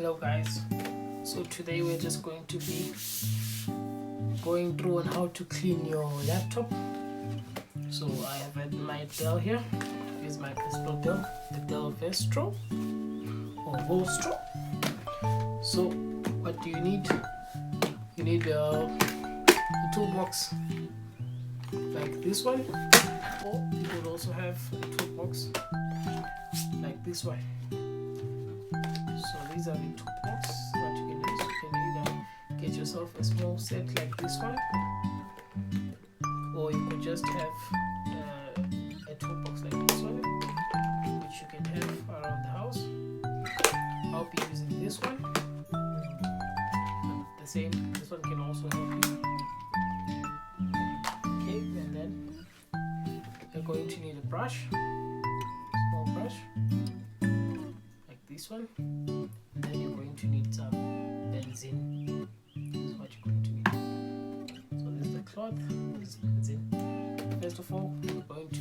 Hello guys, so today we're just going to be going through on how to clean your laptop. So I have had my Dell here. Here's my principal Dell, the Dell Vestro or Vostro. So what do you need? You need a toolbox like this one, or you could also have a toolbox like this one. So these are the toolbox that you can use. You can either get yourself a small set like this one, or you could just have a toolbox like this one, which you can have around the house. I'll be using this one. The same, this one can also help you. Okay, and then you're going to need a brush, small brush like this one. And then you're going to need some benzene. This is what you're going to need. So this is the cloth, this is benzene. First of all, we're going to